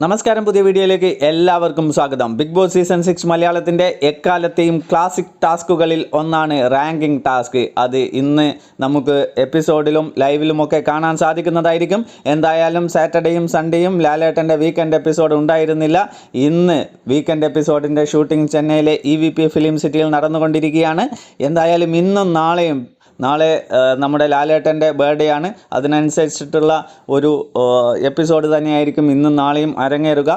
നമസ്കാരം, പുതിയ വീഡിയോയിലേക്ക് എല്ലാവർക്കും സ്വാഗതം. ബിഗ് ബോസ് സീസൺ 6 മലയാളത്തിൻ്റെ എക്കാലത്തെയും ക്ലാസിക് ടാസ്കുകളിൽ ഒന്നാണ് റാങ്കിംഗ് ടാസ്ക്. അത് ഇന്ന് നമുക്ക് എപ്പിസോഡിലും ലൈവിലുമൊക്കെ കാണാൻ സാധിക്കുന്നതായിരിക്കും. എന്തായാലും സാറ്റർഡേയും സൺഡേയും ലാലേട്ടൻ്റെ വീക്കെൻഡ് എപ്പിസോഡ് ഉണ്ടായിരുന്നില്ല. ഇന്ന് വീക്കെൻഡ് എപ്പിസോഡിൻ്റെ ഷൂട്ടിംഗ് ചെന്നൈയിലെ EVP ഫിലിം സിറ്റിയിൽ നടന്നുകൊണ്ടിരിക്കുകയാണ്. എന്തായാലും ഇന്നും നാളെയും നാളെ നമ്മുടെ ലാലേട്ടൻ്റെ ബർത്ത്ഡേ ആണ്. അതിനനുസരിച്ചിട്ടുള്ള ഒരു എപ്പിസോഡ് തന്നെയായിരിക്കും ഇന്നും നാളെയും അരങ്ങേറുക.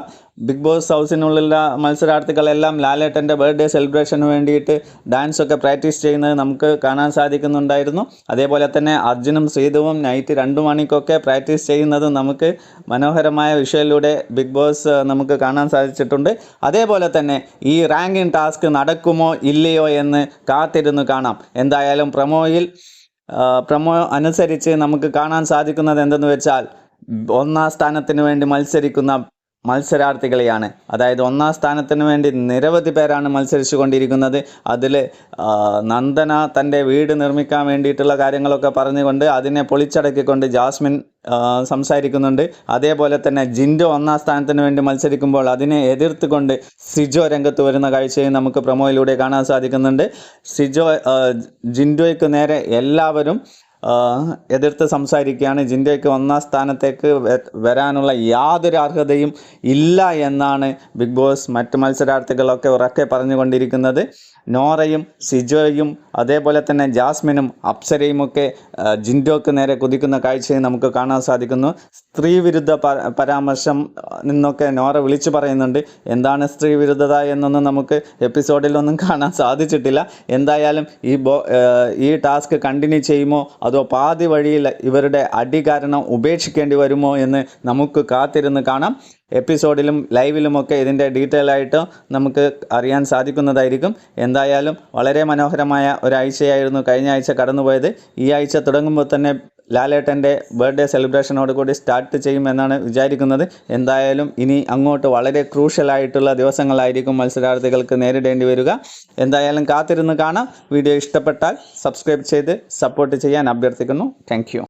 ബിഗ് ബോസ് ഹൗസിനുള്ളിലുള്ള മത്സരാർത്ഥികളെല്ലാം ലാലേട്ടൻ്റെ ബർത്ത്ഡേ സെലിബ്രേഷന് വേണ്ടിയിട്ട് ഡാൻസൊക്കെ പ്രാക്ടീസ് ചെയ്യുന്നത് നമുക്ക് കാണാൻ സാധിക്കുന്നുണ്ടായിരുന്നു. അതേപോലെ തന്നെ അർജുനും ശ്രീധുവും നൈറ്റ് 2 മണിക്കൊക്കെ പ്രാക്ടീസ് ചെയ്യുന്നതും നമുക്ക് മനോഹരമായ വിഷ്വലിലൂടെ ബിഗ് ബോസ് നമുക്ക് കാണാൻ സാധിച്ചിട്ടുണ്ട്. അതേപോലെ തന്നെ ഈ റാങ്കിങ് ടാസ്ക് നടക്കുമോ ഇല്ലയോ എന്ന് കാത്തിരുന്ന് കാണാം. എന്തായാലും പ്രമോ അനുസരിച്ച് നമുക്ക് കാണാൻ സാധിക്കുന്നത് എന്തെന്ന് വെച്ചാൽ 1-ാം സ്ഥാനത്തിന് വേണ്ടി മത്സരിക്കുന്ന മത്സരാർത്ഥികളെയാണ്. അതായത് 1-ാം സ്ഥാനത്തിന് വേണ്ടി നിരവധി പേരാണ് മത്സരിച്ചു കൊണ്ടിരിക്കുന്നത്. അതിൽ നന്ദന തൻ്റെ വീട് നിർമ്മിക്കാൻ വേണ്ടിയിട്ടുള്ള കാര്യങ്ങളൊക്കെ പറഞ്ഞുകൊണ്ട് അതിനെ പൊളിച്ചടക്കിക്കൊണ്ട് ജാസ്മിൻ സംസാരിക്കുന്നുണ്ട്. അതേപോലെ തന്നെ ജിൻഡോ 1-ാം സ്ഥാനത്തിന് വേണ്ടി മത്സരിക്കുമ്പോൾ അതിനെ എതിർത്തുകൊണ്ട് സിജോ രംഗത്ത് വരുന്ന കാഴ്ചയും നമുക്ക് പ്രൊമോയിലൂടെ കാണാൻ സാധിക്കുന്നുണ്ട്. ജിൻഡോയ്ക്ക് നേരെ എല്ലാവരും എതിർത്ത് സംസാരിക്കുകയാണ്. ജിൻഡോയ്ക്ക് 1-ാം സ്ഥാനത്തേക്ക് വരാനുള്ള യാതൊരു അർഹതയും ഇല്ല എന്നാണ് ബിഗ് ബോസ് മറ്റ് മത്സരാർത്ഥികളൊക്കെ ഉറക്കെ പറഞ്ഞുകൊണ്ടിരിക്കുന്നത്. നോറയും സിജോയും അതേപോലെ തന്നെ ജാസ്മിനും അപ്സരയുമൊക്കെ ജിൻഡോക്ക് നേരെ കുതിക്കുന്ന കാഴ്ചയും നമുക്ക് കാണാൻ സാധിക്കുന്നു. സ്ത്രീ വിരുദ്ധ പരാമർശം നിന്നൊക്കെ നോറ വിളിച്ചു പറയുന്നുണ്ട്. എന്താണ് സ്ത്രീ വിരുദ്ധത എന്നൊന്നും നമുക്ക് എപ്പിസോഡിലൊന്നും കാണാൻ സാധിച്ചിട്ടില്ല. എന്തായാലും ഈ ടാസ്ക് കണ്ടിന്യൂ ചെയ്യുമോ അതോ പാതി വഴിയിൽ ഇവരുടെ അടി കാരണം ഉപേക്ഷിക്കേണ്ടി വരുമോ എന്ന് നമുക്ക് കാത്തിരുന്ന് കാണാം. എപ്പിസോഡിലും ലൈവിലുമൊക്കെ ഇതിൻ്റെ ഡീറ്റെയിൽ ആയിട്ട് നമുക്ക് അറിയാൻ സാധിക്കുന്നതായിരിക്കും. എന്തായാലും വളരെ മനോഹരമായ ഒരാഴ്ചയായിരുന്നു കഴിഞ്ഞ ആഴ്ച കടന്നുപോയത്. ഈ ആഴ്ച തുടങ്ങുമ്പോൾ തന്നെ ലാലേട്ടൻ്റെ ബർത്ത്ഡേ സെലിബ്രേഷനോട് കൂടി സ്റ്റാർട്ട് ചെയ്യുമെന്നാണ് വിചാരിക്കുന്നത്. എന്തായാലും ഇനി അങ്ങോട്ട് വളരെ ക്രൂഷ്യലായിട്ടുള്ള ദിവസങ്ങളായിരിക്കും മത്സരാർത്ഥികൾക്ക് നേരിടേണ്ടി വരിക. എന്തായാലും കാത്തിരുന്ന് കാണാം. വീഡിയോ ഇഷ്ടപ്പെട്ടാൽ സബ്സ്ക്രൈബ് ചെയ്ത് സപ്പോർട്ട് ചെയ്യാൻ അഭ്യർത്ഥിക്കുന്നു. Thank you.